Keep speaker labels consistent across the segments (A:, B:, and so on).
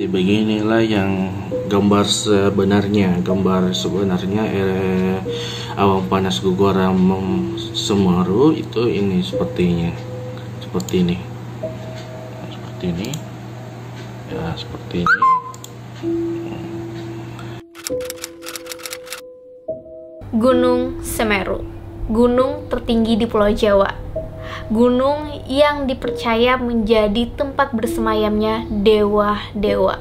A: Beginilah yang gambar sebenarnya awan panas guguran Semeru itu ini seperti ini ya, seperti ini.
B: Gunung Semeru, gunung tertinggi di Pulau Jawa, gunung yang dipercaya menjadi tempat bersemayamnya dewa-dewa.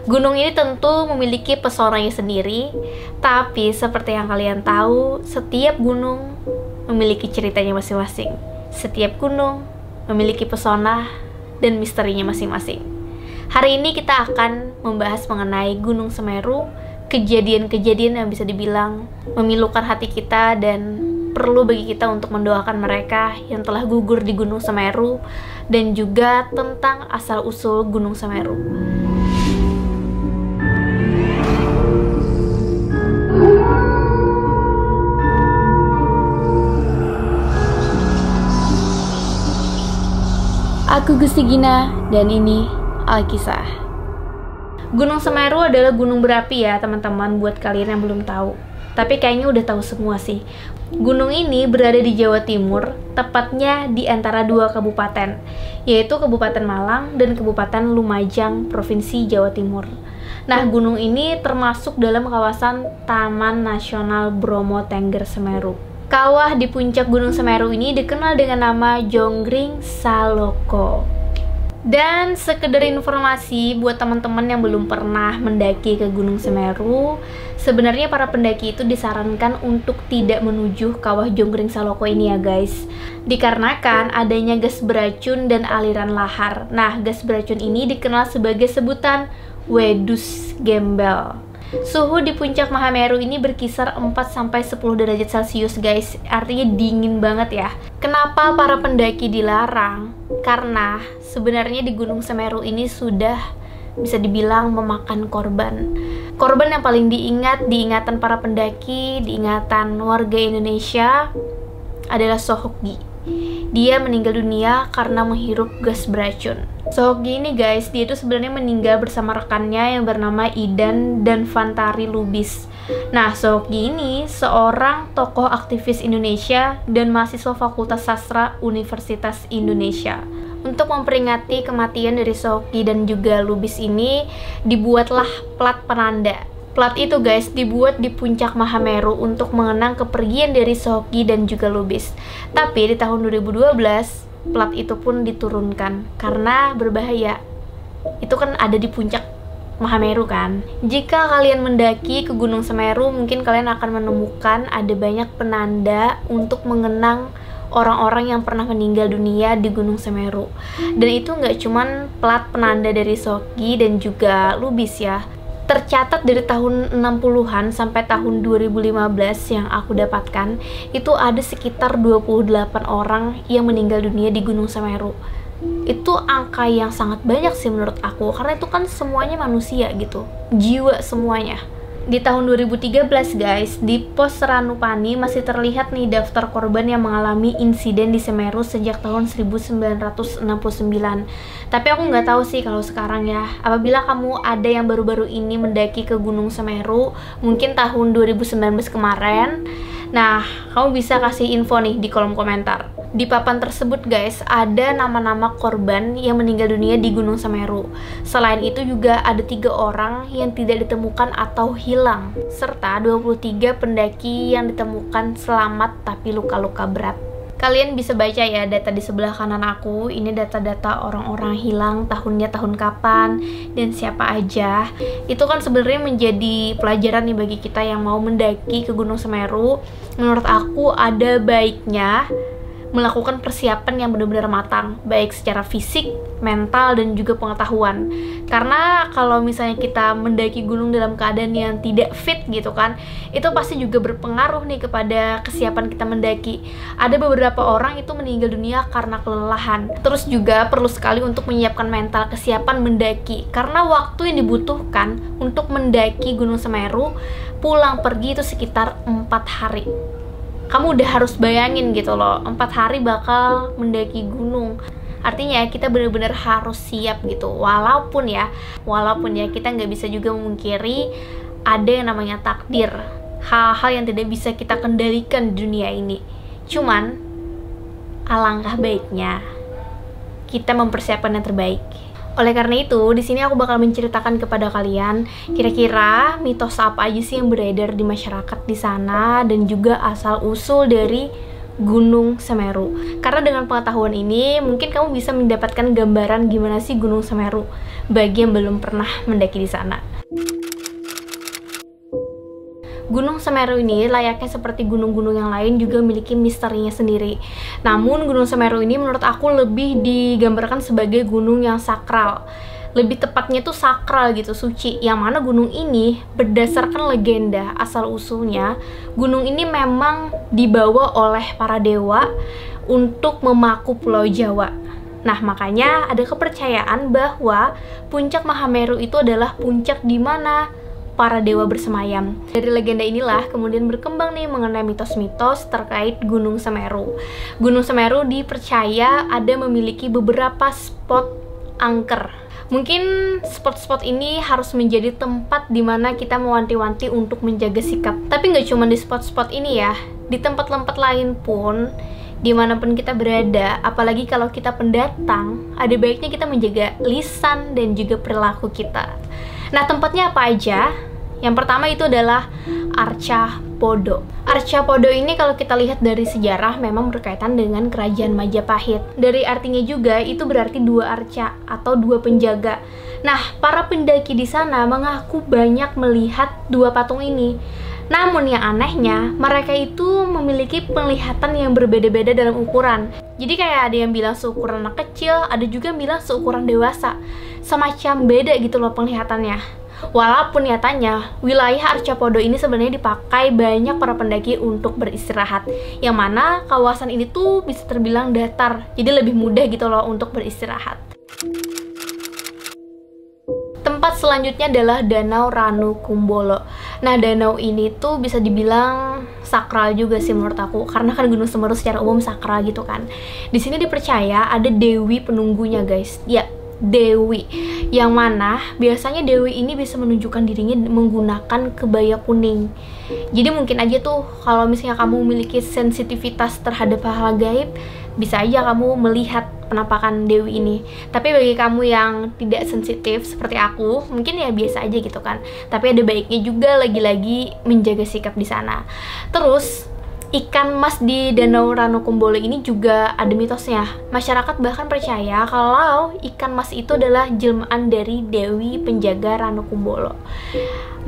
B: Gunung ini tentu memiliki pesonanya sendiri, tapi seperti yang kalian tahu, setiap gunung memiliki ceritanya masing-masing. Setiap gunung memiliki pesona dan misterinya masing-masing. Hari ini kita akan membahas mengenai Gunung Semeru, kejadian-kejadian yang bisa dibilang memilukan hati kita dan perlu bagi kita untuk mendoakan mereka yang telah gugur di Gunung Semeru, dan juga tentang asal-usul Gunung Semeru. Aku Gusti Gina dan ini Alkisah. Gunung Semeru adalah gunung berapi ya teman-teman, buat kalian yang belum tahu. Tapi kayaknya udah tahu semua sih. Gunung ini berada di Jawa Timur, tepatnya di antara dua kabupaten, yaitu Kabupaten Malang dan Kabupaten Lumajang, Provinsi Jawa Timur. Nah, gunung ini termasuk dalam kawasan Taman Nasional Bromo Tengger Semeru. Kawah di puncak Gunung Semeru ini dikenal dengan nama Jonggring Saloko. Dan sekedar informasi buat teman-teman yang belum pernah mendaki ke Gunung Semeru, sebenarnya para pendaki itu disarankan untuk tidak menuju kawah Jonggring Saloko ini ya guys. Dikarenakan adanya gas beracun dan aliran lahar. Nah, gas beracun ini dikenal sebagai sebutan wedus gembel. Suhu di puncak Mahameru ini berkisar 4-10 derajat Celcius guys, artinya dingin banget ya. Kenapa para pendaki dilarang? Karena sebenarnya di Gunung Semeru ini sudah bisa dibilang memakan korban. Korban yang paling diingatan para pendaki, diingatan warga Indonesia adalah Sohokgi. Dia meninggal dunia karena menghirup gas beracun. Sohokgi ini guys, dia itu sebenarnya meninggal bersama rekannya yang bernama Idan dan Fantari Lubis. Nah, Sohokgi ini seorang tokoh aktivis Indonesia dan mahasiswa Fakultas Sastra Universitas Indonesia. Untuk memperingati kematian dari Sohokgi dan juga Lubis ini, dibuatlah plat penanda. Plat itu guys dibuat di puncak Mahameru untuk mengenang kepergian dari Sohokgi dan juga Lubis. Tapi di tahun 2012 plat itu pun diturunkan karena berbahaya. Itu kan ada di puncak Mahameru kan. Jika kalian mendaki ke Gunung Semeru, mungkin kalian akan menemukan ada banyak penanda untuk mengenang orang-orang yang pernah meninggal dunia di Gunung Semeru. Dan itu nggak cuman plat penanda dari Sohokgi dan juga Lubis ya. Tercatat dari tahun 60-an sampai tahun 2015 yang aku dapatkan, itu ada sekitar 28 orang yang meninggal dunia di Gunung Semeru. Itu angka yang sangat banyak sih menurut aku, karena itu kan semuanya manusia gitu, jiwa semuanya. Di tahun 2013 guys, di pos Ranupani masih terlihat nih daftar korban yang mengalami insiden di Semeru sejak tahun 1969. Tapi aku nggak tahu sih kalau sekarang ya. Apabila kamu ada yang baru-baru ini mendaki ke Gunung Semeru, mungkin tahun 2019 kemarin, nah kamu bisa kasih info nih di kolom komentar. Di papan tersebut guys, ada nama-nama korban yang meninggal dunia di Gunung Semeru. Selain itu juga ada 3 orang yang tidak ditemukan atau hilang, serta 23 pendaki yang ditemukan selamat tapi luka-luka berat. Kalian bisa baca ya data di sebelah kanan aku. Ini data-data orang-orang hilang, tahunnya tahun kapan dan siapa aja. Itu kan sebenarnya menjadi pelajaran nih bagi kita yang mau mendaki ke Gunung Semeru. Menurut aku ada baiknya melakukan persiapan yang benar-benar matang, baik secara fisik, mental, dan juga pengetahuan. Karena kalau misalnya kita mendaki gunung dalam keadaan yang tidak fit gitu kan, itu pasti juga berpengaruh nih kepada kesiapan kita mendaki. Ada beberapa orang itu meninggal dunia karena kelelahan. Terus juga perlu sekali untuk menyiapkan mental kesiapan mendaki, karena waktu yang dibutuhkan untuk mendaki Gunung Semeru pulang pergi itu sekitar 4 hari. Kamu udah harus bayangin gitu loh, 4 hari bakal mendaki gunung. Artinya kita benar-benar harus siap gitu. Walaupun ya kita nggak bisa juga memungkiri ada yang namanya takdir, hal-hal yang tidak bisa kita kendalikan di dunia ini. Cuman alangkah baiknya kita mempersiapkan yang terbaik. Oleh karena itu, di sini aku bakal menceritakan kepada kalian kira-kira mitos apa aja sih yang beredar di masyarakat di sana dan juga asal-usul dari Gunung Semeru. Karena dengan pengetahuan ini, mungkin kamu bisa mendapatkan gambaran gimana sih Gunung Semeru bagi yang belum pernah mendaki di sana. Gunung Semeru ini layaknya seperti gunung-gunung yang lain juga memiliki misterinya sendiri. Namun Gunung Semeru ini menurut aku lebih digambarkan sebagai gunung yang sakral. Lebih tepatnya itu sakral gitu, suci. Yang mana gunung ini berdasarkan legenda asal-usulnya, gunung ini memang dibawa oleh para dewa untuk memaku Pulau Jawa. Nah, makanya ada kepercayaan bahwa puncak Mahameru itu adalah puncak di mana para dewa bersemayam. Dari legenda inilah kemudian berkembang nih mengenai mitos-mitos terkait Gunung Semeru. Gunung Semeru dipercaya ada memiliki beberapa spot angker. Mungkin spot-spot ini harus menjadi tempat di mana kita mewanti-wanti untuk menjaga sikap. Tapi nggak cuma di spot-spot ini ya, di tempat-tempat lain pun, dimanapun kita berada, apalagi kalau kita pendatang, ada baiknya kita menjaga lisan dan juga perilaku kita. Nah, tempatnya apa aja? Yang pertama itu adalah Arcapodo. Arcapodo ini kalau kita lihat dari sejarah memang berkaitan dengan kerajaan Majapahit. Dari artinya juga itu berarti dua arca atau dua penjaga. Nah, para pendaki di sana mengaku banyak melihat dua patung ini. Namun yang anehnya, mereka itu memiliki penglihatan yang berbeda-beda dalam ukuran. Jadi kayak ada yang bilang seukuran anak kecil, ada juga yang bilang seukuran dewasa. Semacam beda gitu loh penglihatannya. Walaupun nyatanya, wilayah Arcapodo ini sebenarnya dipakai banyak para pendaki untuk beristirahat. Yang mana kawasan ini tuh bisa terbilang datar, jadi lebih mudah gitu loh untuk beristirahat. Tempat selanjutnya adalah Danau Ranu Kumbolo. Nah, danau ini tuh bisa dibilang sakral juga sih menurut aku, karena kan Gunung Semeru secara umum sakral gitu kan. Di sini dipercaya ada dewi penunggunya, guys. Ya, dewi. Yang mana biasanya dewi ini bisa menunjukkan dirinya menggunakan kebaya kuning. Jadi mungkin aja tuh kalau misalnya kamu memiliki sensitivitas terhadap hal gaib, bisa aja kamu melihat penampakan dewi ini. Tapi bagi kamu yang tidak sensitif seperti aku, mungkin ya biasa aja gitu kan. Tapi ada baiknya juga lagi-lagi menjaga sikap di sana. Terus ikan mas di Danau Ranu Kumbolo ini juga ada mitosnya. Masyarakat bahkan percaya kalau ikan mas itu adalah jelmaan dari dewi penjaga Ranu Kumbolo.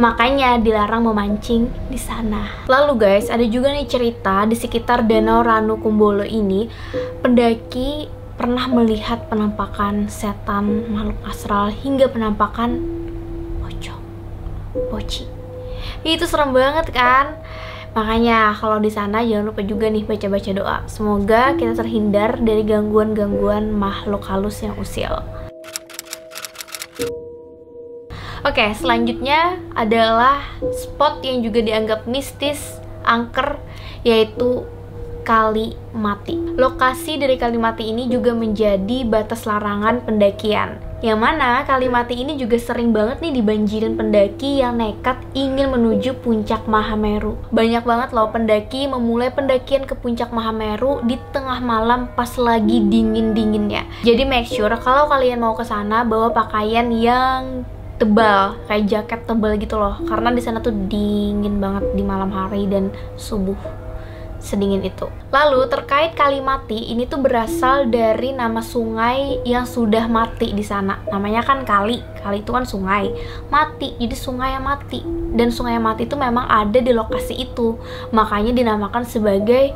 B: Makanya dilarang memancing di sana. Lalu guys, ada juga nih cerita di sekitar Danau Ranu Kumbolo ini, pendaki pernah melihat penampakan setan, makhluk astral, hingga penampakan pocong, poci. Itu serem banget kan? Makanya kalau di sana jangan lupa juga nih baca-baca doa. Semoga kita terhindar dari gangguan-gangguan makhluk halus yang usil. Oke, selanjutnya adalah spot yang juga dianggap mistis, angker, yaitu Kali Mati. Lokasi dari Kali Mati ini juga menjadi batas larangan pendakian. Yang mana Kali Mati ini juga sering banget nih dibanjirin pendaki yang nekat ingin menuju puncak Mahameru. Banyak banget loh pendaki memulai pendakian ke puncak Mahameru di tengah malam pas lagi dingin-dinginnya. Jadi make sure kalau kalian mau ke sana bawa pakaian yang tebal, kayak jaket tebal gitu loh. Karena di sana tuh dingin banget di malam hari dan subuh. Sedingin itu. Lalu terkait Kali Mati, ini tuh berasal dari nama sungai yang sudah mati di sana. Namanya kan kali itu kan sungai. Mati, jadi sungai yang mati. Dan sungai yang mati itu memang ada di lokasi itu. Makanya dinamakan sebagai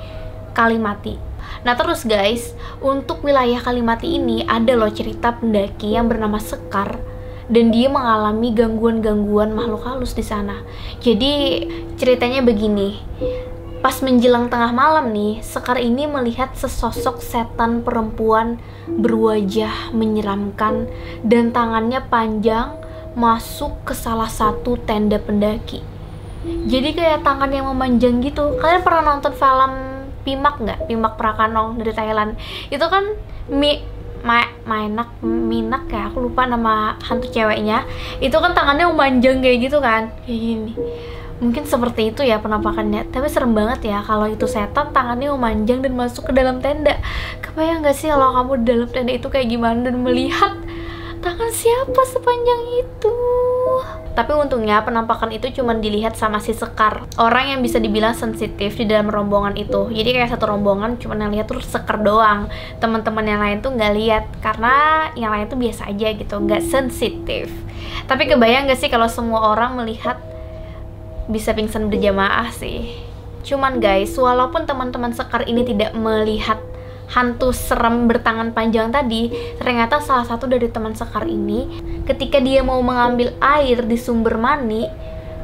B: Kali Mati. Nah terus guys, untuk wilayah Kali Mati ini ada loh cerita pendaki yang bernama Sekar. Dan dia mengalami gangguan-gangguan makhluk halus di sana. Jadi ceritanya begini. Pas menjelang tengah malam nih, Sekar ini melihat sesosok setan perempuan berwajah menyeramkan dan tangannya panjang masuk ke salah satu tenda pendaki. Jadi kayak tangan yang memanjang gitu. Kalian pernah nonton film Pimak nggak? Pimak Prakanong dari Thailand. Itu kan Minak ya, aku lupa nama hantu ceweknya. Itu kan tangannya memanjang kayak gitu kan, kayak gini. Mungkin seperti itu ya penampakannya. Tapi serem banget ya kalau itu setan tangannya memanjang dan masuk ke dalam tenda. Kebayang gak sih kalau kamu di dalam tenda itu kayak gimana dan melihat tangan siapa sepanjang itu? Tapi untungnya penampakan itu cuma dilihat sama si Sekar, orang yang bisa dibilang sensitif di dalam rombongan itu. Jadi kayak satu rombongan cuma yang lihat tuh Sekar doang, teman-teman yang lain tuh nggak lihat karena yang lain tuh biasa aja gitu, nggak sensitif. Tapi kebayang gak sih kalau semua orang melihat, bisa pingsan berjamaah sih. Cuman guys, walaupun teman-teman Sekar ini tidak melihat hantu serem bertangan panjang tadi, ternyata salah satu dari teman Sekar ini ketika dia mau mengambil air di sumber mani,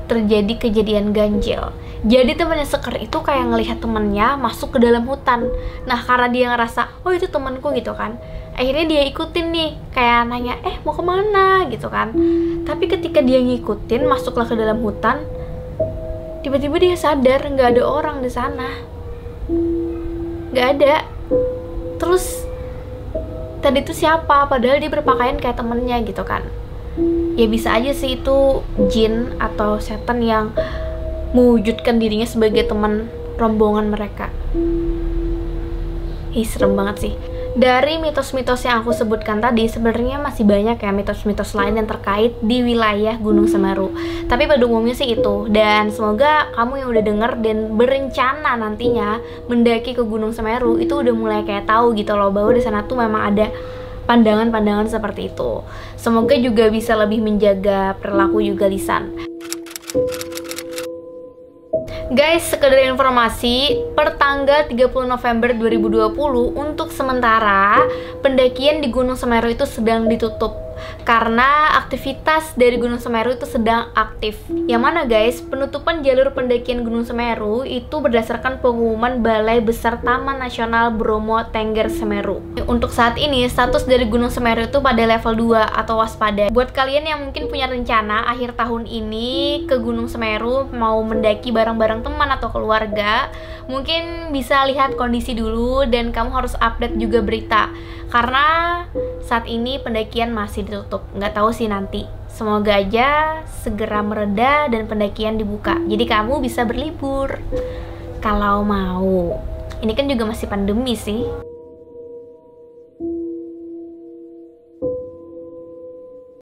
B: terjadi kejadian ganjil. Jadi temannya Sekar itu kayak ngelihat temannya masuk ke dalam hutan. Nah karena dia ngerasa, oh itu temanku gitu kan, akhirnya dia ikutin nih, kayak nanya, mau kemana gitu kan. Tapi ketika dia ngikutin masuklah ke dalam hutan, tiba-tiba dia sadar nggak ada orang di sana, nggak ada. Terus tadi itu siapa? Padahal dia berpakaian kayak temennya gitu kan. Ya bisa aja sih itu jin atau setan yang mewujudkan dirinya sebagai teman rombongan mereka. Serem banget sih. Dari mitos-mitos yang aku sebutkan tadi, sebenarnya masih banyak ya mitos-mitos lain yang terkait di wilayah Gunung Semeru. Tapi pada umumnya sih itu. Dan semoga kamu yang udah denger dan berencana nantinya mendaki ke Gunung Semeru itu udah mulai kayak tahu gitu loh, bahwa di sana tuh memang ada pandangan-pandangan seperti itu. Semoga juga bisa lebih menjaga perilaku juga lisan. Guys, sekedar informasi, per tanggal 30 November 2020 untuk sementara pendakian di Gunung Semeru itu sedang ditutup karena aktivitas dari Gunung Semeru itu sedang aktif. Yang mana guys, penutupan jalur pendakian Gunung Semeru itu berdasarkan pengumuman Balai Besar Taman Nasional Bromo Tengger Semeru. Untuk saat ini, status dari Gunung Semeru itu pada level 2 atau waspada. Buat kalian yang mungkin punya rencana akhir tahun ini ke Gunung Semeru, mau mendaki bareng-bareng teman atau keluarga, mungkin bisa lihat kondisi dulu dan kamu harus update juga berita. Karena saat ini pendakian masih ditutup, nggak tahu sih nanti. Semoga aja segera mereda dan pendakian dibuka, jadi kamu bisa berlibur kalau mau. Ini kan juga masih pandemi sih.